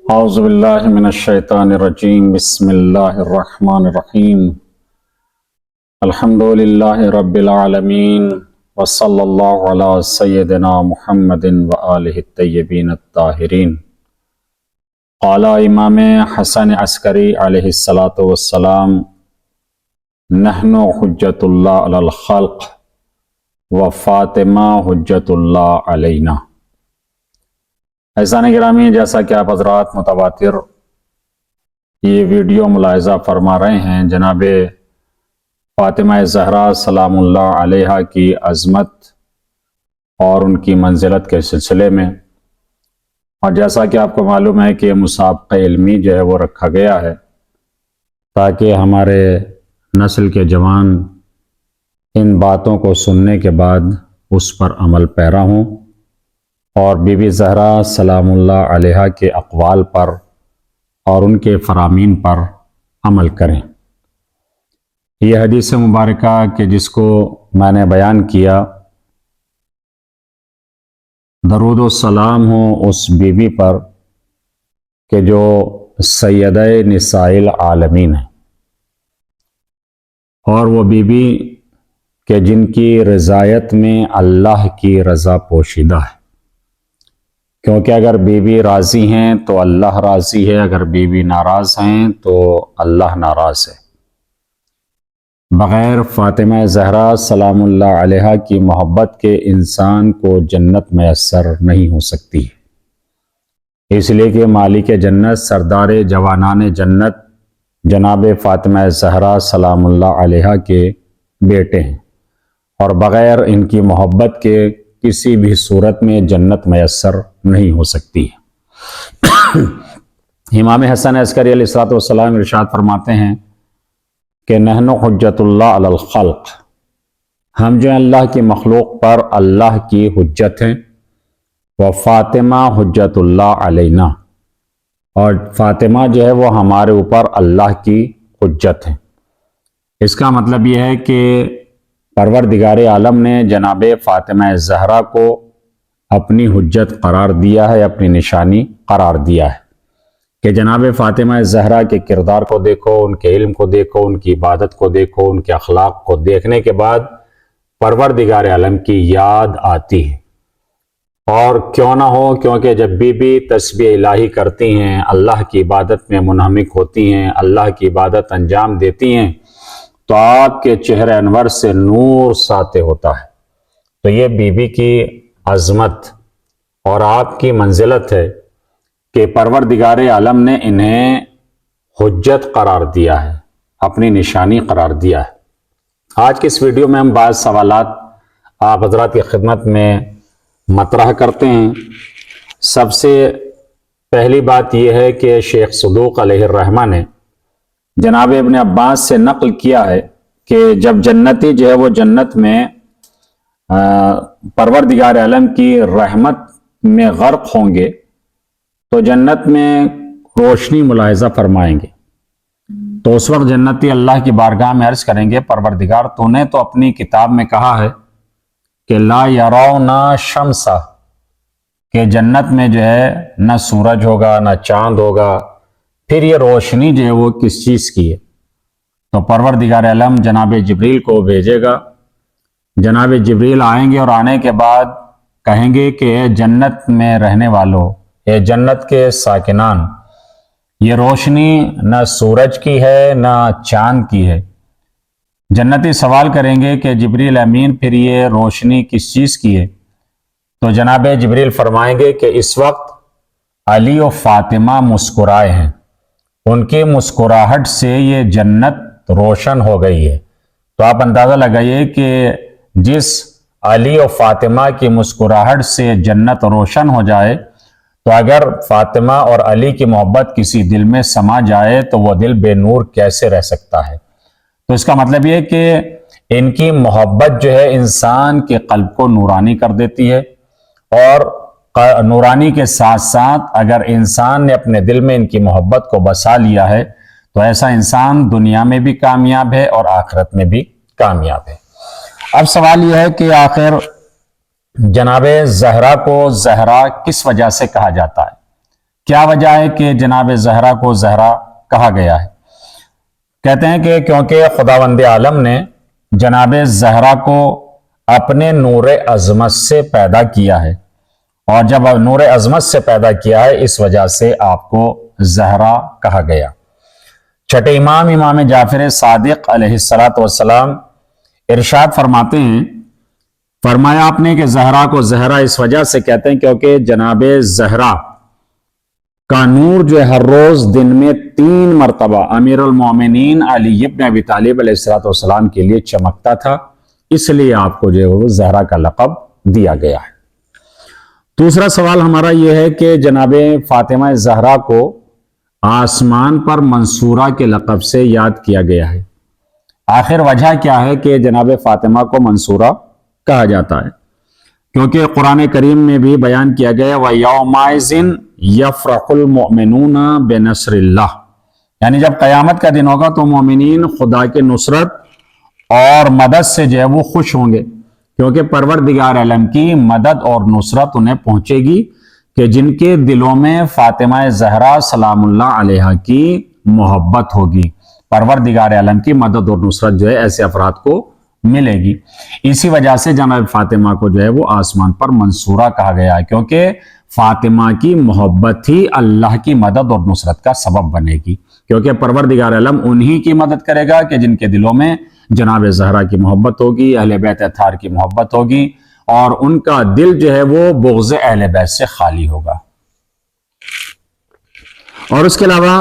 اعوذ باللہ من الشیطان الرجیم بسم اللہ الرحمن الرحیم الحمد للہ رب العالمین وصلی اللہ علی سیدنا محمد وآلہ الطیبین الطاہرین۔ قال امام حسن عسکری علیہ السلام نحن حجت اللہ علی الخلق و فاطمہ حجت اللہ علینا۔ عزیزان گرامی، جیسا کہ آپ حضرات متواتر یہ ویڈیو ملاحظہ فرما رہے ہیں، جناب فاطمہ زہرا سلام اللہ علیہا کی عظمت اور ان کی منزلت کے سلسلے میں، اور جیسا کہ آپ کو معلوم ہے کہ مسابقہ علمی جو ہے وہ رکھا گیا ہے تاکہ ہمارے نسل کے جوان ان باتوں کو سننے کے بعد اس پر عمل پیرا ہوں اور بی بی زہرا سلام اللہ علیہا کے اقوال پر اور ان کے فرامین پر عمل کریں۔ یہ حدیث مبارکہ کہ جس کو میں نے بیان کیا، درود و سلام ہو اس بی بی پر کہ جو سیدہ نساء العالمین ہے، اور وہ بی بی کہ جن کی رضایت میں اللہ کی رضا پوشیدہ ہے، کیونکہ اگر بی بی راضی ہیں تو اللہ راضی ہے، اگر بی بی ناراض ہیں تو اللہ ناراض ہے۔ بغیر فاطمہ زہرا سلام اللہ علیہا کی محبت کے انسان کو جنت میسر نہیں ہو سکتی، اس لیے کہ مالک جنت سردار جوانان جنت جناب فاطمہ زہرا سلام اللہ علیہا کے بیٹے ہیں، اور بغیر ان کی محبت کے کسی بھی صورت میں جنت میسر نہیں ہو سکتی۔ امام حسن عسکری علیہ السلام ارشاد فرماتے ہیں کہ نحن حجت اللہ علی الخلق، ہم جو ہیں اللہ کی مخلوق پر اللہ کی حجت ہیں، و فاطمہ حجت اللہ علینا، اور فاطمہ جو ہے وہ ہمارے اوپر اللہ کی حجت ہے۔ اس کا مطلب یہ ہے کہ پروردگار عالم نے جناب فاطمہ زہرا کو اپنی حجت قرار دیا ہے، اپنی نشانی قرار دیا ہے کہ جناب فاطمہ زہرا کے کردار کو دیکھو، ان کے علم کو دیکھو، ان کی عبادت کو دیکھو، ان کے اخلاق کو دیکھنے کے بعد پروردگار عالم کی یاد آتی ہے۔ اور کیوں نہ ہو، کیونکہ جب بھی تسبیح الہی کرتی ہیں، اللہ کی عبادت میں منہمک ہوتی ہیں، اللہ کی عبادت انجام دیتی ہیں، تو آپ کے چہرے انور سے نور ساطع ہوتا ہے۔ تو یہ بی بی کی عظمت اور آپ کی منزلت ہے کہ پروردگار عالم نے انہیں حجت قرار دیا ہے، اپنی نشانی قرار دیا ہے۔ آج کی اس ویڈیو میں ہم بعض سوالات آپ حضرات کی خدمت میں مطرح کرتے ہیں۔ سب سے پہلی بات یہ ہے کہ شیخ صدوق علیہ الرحمہ نے جناب ابن عباس سے نقل کیا ہے کہ جب جنتی جو ہے وہ جنت میں پروردگار عالم کی رحمت میں غرق ہوں گے تو جنت میں روشنی ملاحظہ فرمائیں گے، تو اس وقت جنتی اللہ کی بارگاہ میں عرض کریں گے، پروردگار تو نے تو اپنی کتاب میں کہا ہے کہ لا یرون شمسا، کہ جنت میں جو ہے نہ سورج ہوگا نہ چاند ہوگا، پھر یہ روشنی جو ہے وہ کس چیز کی ہے؟ تو پروردگار عالم جناب جبریل کو بھیجے گا، جناب جبریل آئیں گے اور آنے کے بعد کہیں گے کہ اے جنت میں رہنے والوں، اے جنت کے ساکنان، یہ روشنی نہ سورج کی ہے نہ چاند کی ہے۔ جنتی سوال کریں گے کہ جبریل امین پھر یہ روشنی کس چیز کی ہے؟ تو جناب جبریل فرمائیں گے کہ اس وقت علی و فاطمہ مسکرائے ہیں، ان کی مسکراہٹ سے یہ جنت روشن ہو گئی ہے۔ تو آپ اندازہ لگائیے کہ جس علی و فاطمہ کی مسکراہٹ سے جنت روشن ہو جائے، تو اگر فاطمہ اور علی کی محبت کسی دل میں سما جائے تو وہ دل بے نور کیسے رہ سکتا ہے؟ تو اس کا مطلب یہ کہ ان کی محبت جو ہے انسان کے قلب کو نورانی کر دیتی ہے، اور نورانی کے ساتھ ساتھ اگر انسان نے اپنے دل میں ان کی محبت کو بسا لیا ہے تو ایسا انسان دنیا میں بھی کامیاب ہے اور آخرت میں بھی کامیاب ہے۔ اب سوال یہ ہے کہ آخر جناب زہرا کو زہرا کس وجہ سے کہا جاتا ہے؟ کیا وجہ ہے کہ جناب زہرا کو زہرا کہا گیا ہے؟ کہتے ہیں کہ کیونکہ خداوند عالم نے جناب زہرا کو اپنے نور عظمت سے پیدا کیا ہے، اور جب نور عظمت سے پیدا کیا ہے اس وجہ سے آپ کو زہرا کہا گیا۔ چھٹے امام جعفر صادق علیہ السلام ارشاد فرماتے ہیں، فرمایا آپ نے کہ زہرا کو زہرا اس وجہ سے کہتے ہیں کیونکہ جناب زہرا کا نور جو ہے ہر روز دن میں 3 مرتبہ امیر المومنین علی ابن ابی طالب علیہ السلام کے لیے چمکتا تھا، اس لیے آپ کو جو ہے وہ زہرا کا لقب دیا گیا ہے۔ دوسرا سوال ہمارا یہ ہے کہ جناب فاطمہ زہرا کو آسمان پر منصورہ کے لقب سے یاد کیا گیا ہے، آخر وجہ کیا ہے کہ جناب فاطمہ کو منصورہ کہا جاتا ہے؟ کیونکہ قرآن کریم میں بھی بیان کیا گیا وَيَوْمَئِذٍ يَفْرَحُ الْمُؤْمِنُونَ بِنَصْرِ اللَّهِ، یعنی جب قیامت کا دن ہوگا تو مومنین خدا کے نصرت اور مدد سے جو ہے وہ خوش ہوں گے، کیونکہ پروردگار عالم کی مدد اور نصرت انہیں پہنچے گی کہ جن کے دلوں میں فاطمہ زہرا سلام اللہ علیہا کی محبت ہوگی۔ پروردگار عالم کی مدد اور نصرت جو ہے ایسے افراد کو ملے گی۔ اسی وجہ سے جناب فاطمہ کو جو ہے وہ آسمان پر منصورہ کہا گیا ہے، کیونکہ فاطمہ کی محبت ہی اللہ کی مدد اور نصرت کا سبب بنے گی، کیونکہ پروردگار عالم انہی کی مدد کرے گا کہ جن کے دلوں میں جناب زہرا کی محبت ہوگی، اہل بیت اطہار کی محبت ہوگی، اور ان کا دل جو ہے وہ بغض اہل بیت سے خالی ہوگا۔ اور اس کے علاوہ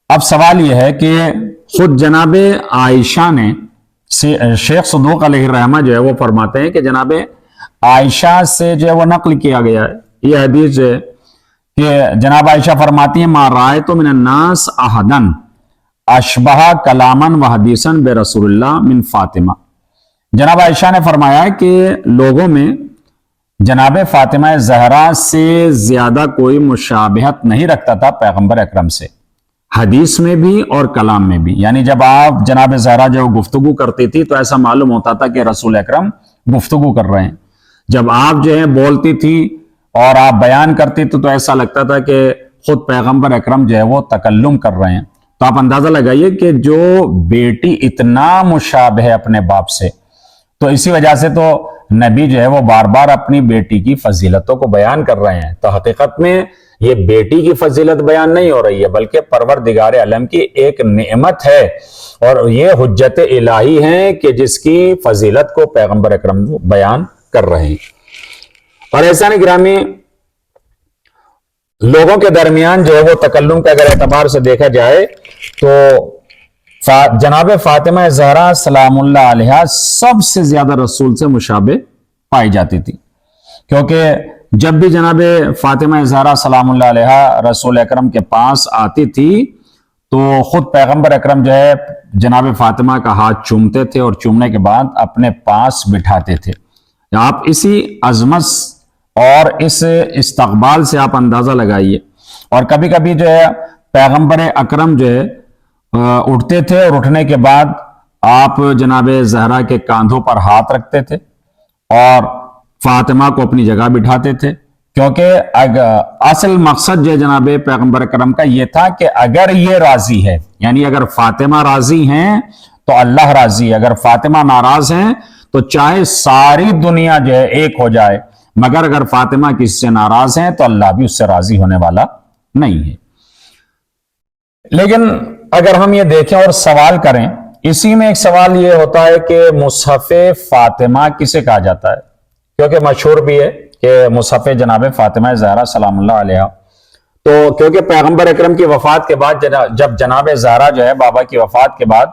اب سوال یہ ہے کہ خود جناب عائشہ نے شیخ صدوق علیہ الرحمہ جو ہے وہ فرماتے ہیں کہ جناب عائشہ سے جو ہے وہ نقل کیا گیا ہے یہ حدیث جو ہے کہ جناب عائشہ فرماتی ہیں ما رأیت من الناس احدن اشبہ کلامن و حدیثن بے رسول اللہ من فاطمہ۔ جناب عائشہ نے فرمایا کہ لوگوں میں جناب فاطمہ زہرا سے زیادہ کوئی مشابہت نہیں رکھتا تھا پیغمبر اکرم سے، حدیث میں بھی اور کلام میں بھی، یعنی جب آپ جناب زہرا جو گفتگو کرتی تھی تو ایسا معلوم ہوتا تھا کہ رسول اکرم گفتگو کر رہے ہیں، جب آپ جو ہے بولتی تھی اور آپ بیان کرتی تھی تو ایسا لگتا تھا کہ خود پیغمبر اکرم جو ہے وہ تکلم کر رہے ہیں۔ تو آپ اندازہ لگائیے کہ جو بیٹی اتنا مشابہ ہے اپنے باپ سے، تو اسی وجہ سے تو نبی جو ہے وہ بار بار اپنی بیٹی کی فضیلتوں کو بیان کر رہے ہیں۔ تو حقیقت میں یہ بیٹی کی فضیلت بیان نہیں ہو رہی ہے، بلکہ پروردگار عالم کی ایک نعمت ہے، اور یہ حجت الہی ہے کہ جس کی فضیلت کو پیغمبر اکرم بیان کر رہے ہیں۔ اور ایسا نہیں گرامی لوگوں کے درمیان جو ہے وہ تکلم کا اگر اعتبار سے دیکھا جائے تو جناب فاطمہ زہرا سلام اللہ علیہا سب سے زیادہ رسول سے مشابہ پائی جاتی تھی، کیونکہ جب بھی جناب فاطمہ زہرا سلام اللہ علیہا رسول اکرم کے پاس آتی تھی تو خود پیغمبر اکرم جو ہے جناب فاطمہ کا ہاتھ چومتے تھے، اور چومنے کے بعد اپنے پاس بٹھاتے تھے۔ آپ اسی عظمت اور اس استقبال سے آپ اندازہ لگائیے۔ اور کبھی کبھی جو ہے پیغمبر اکرم جو ہے اٹھتے تھے، اور اٹھنے کے بعد آپ جناب زہرا کے کاندھوں پر ہاتھ رکھتے تھے اور فاطمہ کو اپنی جگہ بٹھاتے تھے، کیونکہ اصل مقصد جو جناب پیغمبر اکرم کا یہ تھا کہ اگر یہ راضی ہے، یعنی اگر فاطمہ راضی ہیں تو اللہ راضی ہے، اگر فاطمہ ناراض ہیں تو چاہے ساری دنیا جو ہے ایک ہو جائے، مگر اگر فاطمہ کسی سے ناراض ہیں تو اللہ بھی اس سے راضی ہونے والا نہیں ہے۔ لیکن اگر ہم یہ دیکھیں اور سوال کریں، اسی میں ایک سوال یہ ہوتا ہے کہ مصحف فاطمہ کسے کہا جاتا ہے؟ کیونکہ مشہور بھی ہے کہ مصحف جناب فاطمہ زہرا سلام اللہ علیہا، تو کیونکہ پیغمبر اکرم کی وفات کے بعد جب جناب زہرا جو ہے بابا کی وفات کے بعد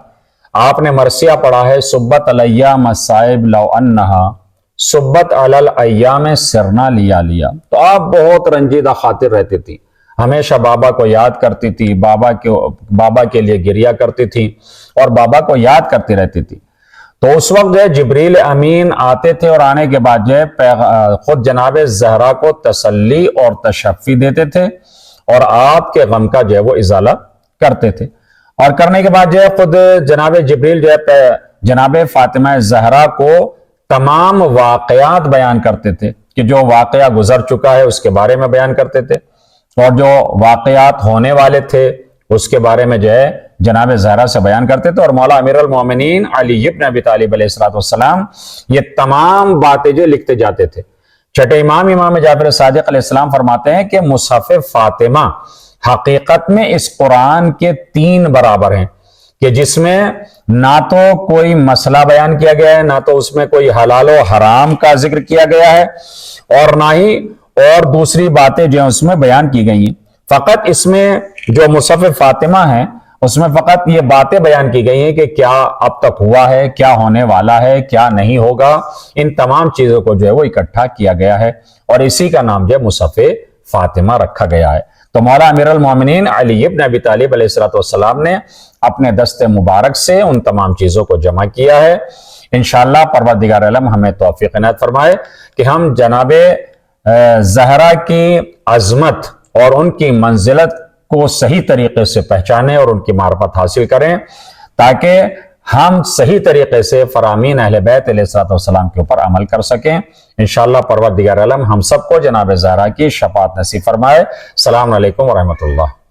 آپ نے مرثیہ پڑھا ہے صبت علیہ مصائب لو انہا صبت علی الایام سرنا لیا لیا، تو آپ بہت رنجیدہ خاطر رہتی تھی، ہمیشہ بابا کو یاد کرتی تھی، بابا کے لیے گریہ کرتی تھی اور بابا کو یاد کرتی رہتی تھی۔ تو اس وقت جو ہے جبریل امین آتے تھے، اور آنے کے بعد جو ہے خود جناب زہرا کو تسلی اور تشفی دیتے تھے، اور آپ کے غم کا جو ہے وہ ازالہ کرتے تھے، اور کرنے کے بعد جو ہے خود جناب جبریل جو ہے جناب فاطمہ زہرا کو تمام واقعات بیان کرتے تھے، کہ جو واقعہ گزر چکا ہے اس کے بارے میں بیان کرتے تھے، اور جو واقعات ہونے والے تھے اس کے بارے میں جو ہے جناب زہرا سے بیان کرتے تھے. اور مولا امیر المومنین علی ابن ابی طالب علیہ السلام یہ تمام باتیں جو لکھتے جاتے تھے. چھٹے امام جعفر صادق علیہ السلام فرماتے ہیں کہ مصحف فاطمہ حقیقت میں اس قرآن کے 3 برابر ہیں کہ جس میں نہ تو کوئی مسئلہ بیان کیا گیا ہے، نہ تو اس میں کوئی حلال و حرام کا ذکر کیا گیا ہے، اور نہ ہی اور دوسری باتیں جو ہیں اس میں بیان کی گئی ہیں. فقط اس میں جو مصحف فاطمہ ہے اس میں فقط یہ باتیں بیان کی گئی ہیں کہ کیا اب تک ہوا ہے، کیا ہونے والا ہے، کیا نہیں ہوگا. ان تمام چیزوں کو جو ہے وہ اکٹھا کیا گیا ہے اور اسی کا نام جو ہے مصحف فاطمہ رکھا گیا ہے. تو مولا امیر المومنین علی ابن ابی طالب علیہ السلام نے اپنے دست مبارک سے ان تمام چیزوں کو جمع کیا ہے. انشاءاللہ پروردگار عالم ہمیں توفیق عنایت فرمائے کہ ہم جناب زہرا کی عظمت اور ان کی منزلت کو صحیح طریقے سے پہچانیں اور ان کی معرفت حاصل کریں تاکہ ہم صحیح طریقے سے فرامین اہل بیت علیہ السلام کے اوپر عمل کر سکیں. انشاءاللہ پروردگار عالم ہم سب کو جناب زہرا کی شفاعت نصیب فرمائے. السلام علیکم ورحمۃ اللہ.